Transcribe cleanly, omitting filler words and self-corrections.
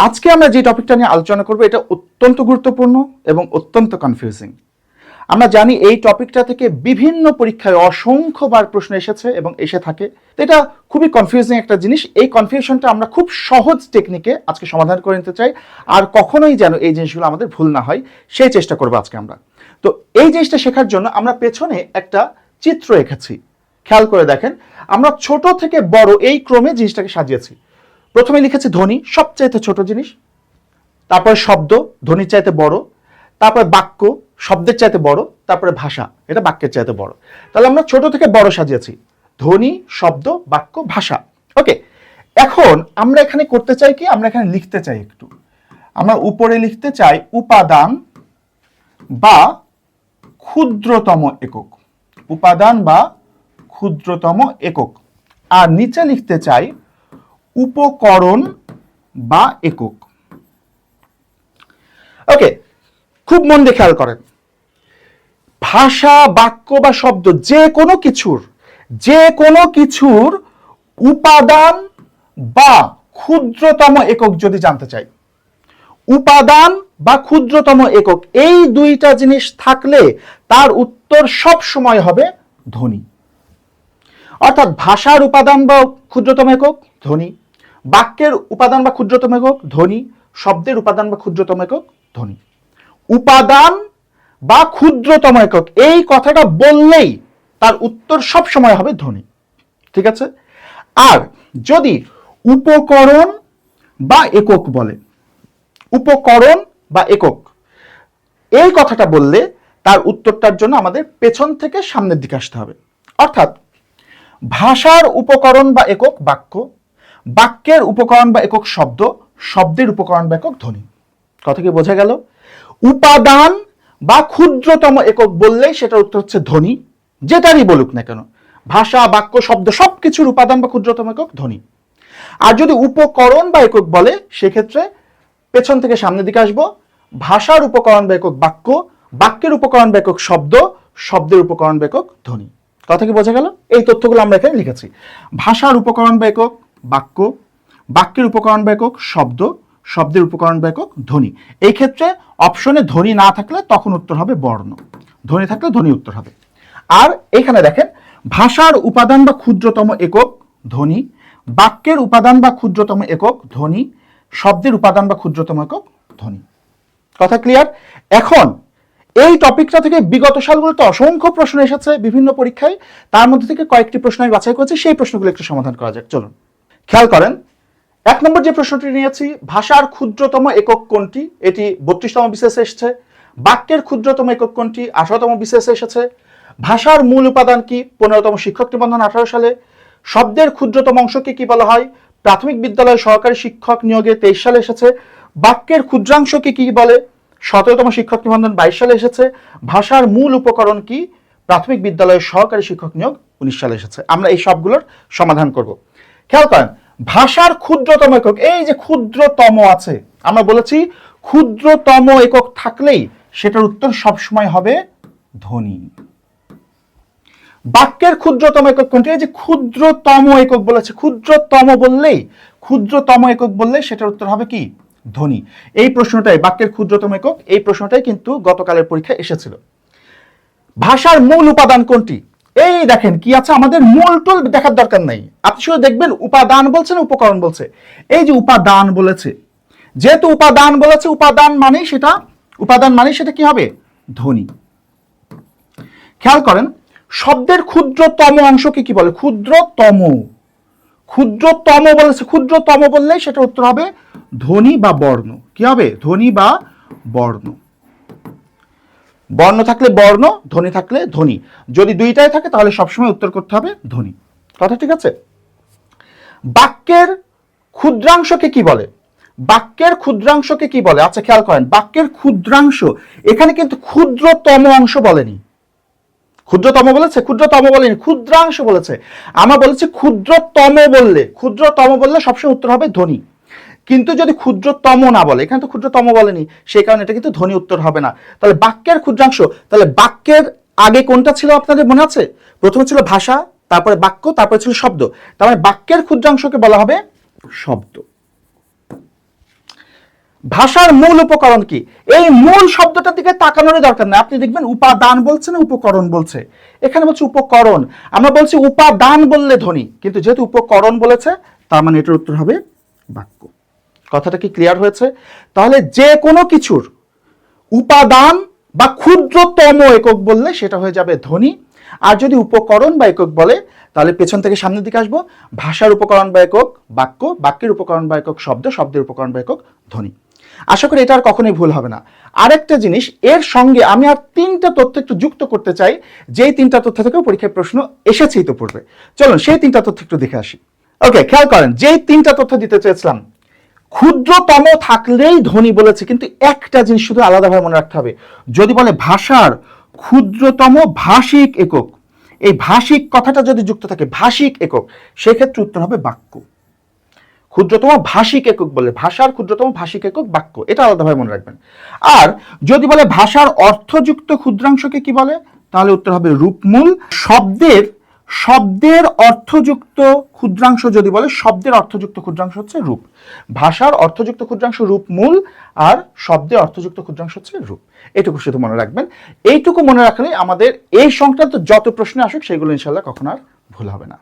আজকে আমরা যে টপিকটা নিয়ে আলোচনা করব এটা অত্যন্ত গুরুত্বপূর্ণ এবং অত্যন্ত কনফিউজিং। আমরা জানি এই টপিকটা থেকে বিভিন্ন পরীক্ষায় অসংখ্যবার প্রশ্ন এসেছে এবং এসে থাকে। তো এটা খুবই কনফিউজিং একটা জিনিস। এই কনফিউশনটা আমরা খুব সহজ টেকনিকে আজকে সমাধান করে নিতে চাই, আর কখনোই যেন এই জিনিসগুলো আমাদের ভুল না হয় সেই চেষ্টা করবো আজকে আমরা। তো এই জিনিসটা শেখার জন্য আমরা পেছনে একটা চিত্র এঁকেছি, খেয়াল করে দেখেন। আমরা ছোট থেকে বড় এই ক্রমে জিনিসটাকে সাজিয়েছি। প্রথমে লিখেছি ধ্বনি, সবচাইতে ছোট জিনিস, তারপরে শব্দ ধ্বনির চাইতে বড়, তারপরে বাক্য শব্দের চাইতে বড়, তারপরে ভাষা এটা বাক্যের চাইতে বড়। তাহলে আমরা ছোট থেকে বড় সাজিয়েছি, ধ্বনি, শব্দ, বাক্য, ভাষা। ওকে, এখন আমরা এখানে করতে চাই কি, আমরা এখানে লিখতে চাই একটু, আমরা উপরে লিখতে চাই উপাদান বা ক্ষুদ্রতম একক, উপাদান বা ক্ষুদ্রতম একক, আর নিচে লিখতে চাই উপকরণ বা একক। ওকে, খুব মন দিয়ে খেয়াল করেন, ভাষা, বাক্য বা শব্দ যে কোনো কিছুর উপাদান বা ক্ষুদ্রতম একক যদি জানতে চাই, উপাদান বা ক্ষুদ্রতম একক এই দুইটা জিনিস থাকলে তার উত্তর সব সময় হবে ধ্বনি। অর্থাৎ ভাষার উপাদান বা ক্ষুদ্রতম একক ধ্বনি, বাক্যের উপাদান বা ক্ষুদ্রতম একক ধ্বনি, শব্দের উপাদান বা ক্ষুদ্রতম একক ধ্বনি। উপাদান বা ক্ষুদ্রতম একক এই কথাটা বললেই তার উত্তর সব সময় হবে ধ্বনি, ঠিক আছে। আর যদি উপকরণ বা একক বলে, উপকরণ বা একক এই কথাটা বললে তার উত্তরটার জন্য আমাদের পেছন থেকে সামনের দিকে আসতে হবে। অর্থাৎ ভাষার উপকরণ বা একক বাক্য, বাক্যের উপকরণ বা একক শব্দ, শব্দের উপকরণ বা একক ধ্বনি। কথা কি বোঝা গেল? উপাদান বা ক্ষুদ্রতম একক বললেই সেটার উত্তর হচ্ছে ধ্বনি, যেটারই বলুক না কেন, ভাষা, বাক্য, শব্দ সবকিছুর উপাদান বা ক্ষুদ্রতম একক ধ্বনি। আর যদি উপকরণ বা একক বলে সেক্ষেত্রে পেছন থেকে সামনের দিকে আসবো, ভাষার উপকরণ বা একক বাক্য, বাক্যের উপকরণ বা একক শব্দ, শব্দের উপকরণ বা একক ধ্বনি। কথা কি বোঝা গেল? এই তথ্যগুলো আমরা এখানে লিখেছি। ভাষার উপকরণ বা একক বাক্য, বাক্যের উপকরণ বা একক শব্দ, শব্দের উপকরণ বা একক ধ্বনি। এই ক্ষেত্রে অপশনে ধ্বনি না থাকলে তখন উত্তর হবে বর্ণ, ধ্বনি থাকলে ধ্বনি উত্তর হবে। আর এখানে দেখেন, ভাষার উপাদান বা ক্ষুদ্রতম একক ধ্বনি, বাক্যের উপাদান বা ক্ষুদ্রতম একক ধ্বনি, শব্দের উপাদান বা ক্ষুদ্রতম একক ধ্বনি। কথা ক্লিয়ার? এখন এই টপিকটা থেকে বিগত সালগুলোতে অসংখ্য প্রশ্ন এসেছে বিভিন্ন পরীক্ষায়, তার মধ্যে থেকে কয়েকটি প্রশ্ন আমি বাছাই করেছি, সেই প্রশ্নগুলো একটু সমাধান করা যাক। চলুন খেয়াল করেন, 1 নম্বর যে প্রশ্নটি নিয়েছি, ভাষার ক্ষুদ্রতম একক কোনটি, এটি 32তম বিসিএসে এসেছে। বাক্যের ক্ষুদ্রতম একক কোনটি, 18তম বিসিএসে এসেছে। ভাষার মূল উপাদান কি, 15তম শিক্ষক নিবন্ধন 18 সালে। শব্দের ক্ষুদ্রতম অংশকে কি বলা হয়, প্রাথমিক বিদ্যালয়ে সহকারী শিক্ষক নিয়োগে 23 সালে এসেছে। বাক্যের ক্ষুদ্রাংশকে কি বলে, 17তম শিক্ষক নিবন্ধন 22 সালে এসেছে। ভাষার মূল উপকরণ কি, প্রাথমিক বিদ্যালয়ের সহকারী শিক্ষক নিয়োগ 19 সালে এসেছে। আমরা এই সবগুলোর সমাধান করব। খেয়াল করেন, ভাষার ক্ষুদ্রতম একক, এই যে ক্ষুদ্রতম আছে, আমরা বলেছি ক্ষুদ্রতম একক থাকলেই সেটার উত্তর সবসময় হবে ধ্বনি। বাক্যের ক্ষুদ্রতম একক কোনটি, এই যে ক্ষুদ্রতম একক বলেছে, ক্ষুদ্রতম একক বললে সেটার উত্তর হবে কি ধ্বনি। এই প্রশ্নটাই বাক্যের ক্ষুদ্রতম একক, এই প্রশ্নটাই কিন্তু গতকালের পরীক্ষায় এসেছিল। ভাষার মূল উপাদান কোনটি, এই দেখেন কি আছে, আমাদের মূল টুল দেখার দরকার নাই, আপনি শুধু দেখবেন উপাদান বলছে না উপকরণ বলছে। এই যে উপাদান বলেছে, যেহেতু উপাদান বলেছে, উপাদান মানে সেটা কি হবে ধ্বনি। খেয়াল করেন, শব্দের ক্ষুদ্রতম অংশকে কি বলে, ক্ষুদ্রতম বলেছে, ক্ষুদ্রতম বললেই সেটা উত্তর হবে ধ্বনি বা বর্ণ। কি হবে, ধ্বনি বা বর্ণ। বর্ণ থাকলে বর্ণ, ধ্বনি থাকলে ধ্বনি। যদি দুইটাই থাকে তাহলে সবসময় উত্তর করতে হবে ধ্বনি। কথা ঠিক আছে? বাক্যের ক্ষুদ্রাংশকে কি বলে, বাক্যের ক্ষুদ্রাংশকে কি বলে, আচ্ছা খেয়াল করেন, বাক্যের ক্ষুদ্রাংশ এখানে কিন্তু ক্ষুদ্রতম অংশ বলেনি, ক্ষুদ্রতম বলেছে, ক্ষুদ্রতম বলেনি, ক্ষুদ্রাংশ বলেছে। আমরা বলেছি ক্ষুদ্রতম বললে সবসময় উত্তর হবে ধ্বনি। কিন্তু যদি ক্ষুদ্রতম না বলে, এখানে তো ক্ষুদ্রতম বলেনি, সেই কারণে এটা কিন্তু ধ্বনি উত্তর হবে না। তাহলে বাক্যের ক্ষুদ্রাংশ, তাহলে বাক্যের আগে কোনটা ছিল আপনাদের মনে আছে? প্রথমে ছিল ভাষা, তারপরে বাক্য, তারপরে ছিল শব্দ। তার মানে বাক্যের ক্ষুদ্রাংশকে বলা হবে শব্দ। ভাষার মূল উপকরণ কি? এই মূল শব্দটার দিকে তাকানোর দরকার নেই, আপনি দেখবেন উপাদান বলছে না উপকরণ বলছে, এখানে বলছে উপকরণ। আমরা বলছি উপাদান বললে ধ্বনি, কিন্তু যেহেতু উপকরণ বলেছে তার মানে এটার উত্তর হবে বাক্য। কথাটা কি ক্লিয়ার হয়েছে? তাহলে যে কোনো কিছুর উপাদান বা ক্ষুদ্রতম একক বললে সেটা হয়ে যাবে ধ্বনি, আর যদি উপকরণ বা একক বলে তাহলে পেছন থেকে সামনের দিকে আসবো, ভাষার উপকরণ বা একক বাক্য, বাক্যের উপকরণ বা একক শব্দ, শব্দের উপকরণ বা একক ধ্বনি। আশা করি এটা আর কখনোই ভুল হবে না। আরেকটা জিনিস, এর সঙ্গে আমি আর 3টা তথ্য একটু যুক্ত করতে চাই, যেই 3টা তথ্য থেকেও পরীক্ষায় প্রশ্ন এসেছেই তো পূর্বে। চলুন সেই 3টা তথ্য একটু দেখে আসি। ওকে, খেয়াল করেন, যেই 3টা তথ্য দিতে চেয়েছিলাম, ক্ষুদ্রতম থাকলেই ধ্বনি বলেছে, কিন্তু একটা জিনিস শুধু আলাদাভাবে মনে রাখতে হবে, যদি বলে ভাষার ক্ষুদ্রতম ভাষিক একক, এই ভাষিক কথাটা যদি যুক্ত থাকে ভাষিক একক, সেক্ষেত্রে উত্তর হবে বাক্য। ক্ষুদ্রতম ভাষিক একক বলে ভাষার ক্ষুদ্রতম ভাষিক একক বাক্য, এটা আলাদাভাবে মনে রাখবেন। আর যদি বলে ভাষার অর্থযুক্ত ক্ষুদ্রাংশকে কি বলে, তাহলে উত্তর হবে রূপমূল। শব্দের অর্থযুক্ত ক্ষুদ্রাংশ যদি বলে, শব্দের অর্থযুক্ত ক্ষুদ্রাংশ হচ্ছে রূপ। ভাষার অর্থযুক্ত ক্ষুদ্রাংশ রূপমূল, আর শব্দের অর্থযুক্ত ক্ষুদ্রাংশ হচ্ছে রূপ। এইটুকু শুধু মনে রাখবেন। এইটুকু মনে রাখলে আমাদের এই সংক্রান্ত যত প্রশ্ন আসুক সেগুলো ইনশাল্লাহ কখনো আর ভুল হবে না।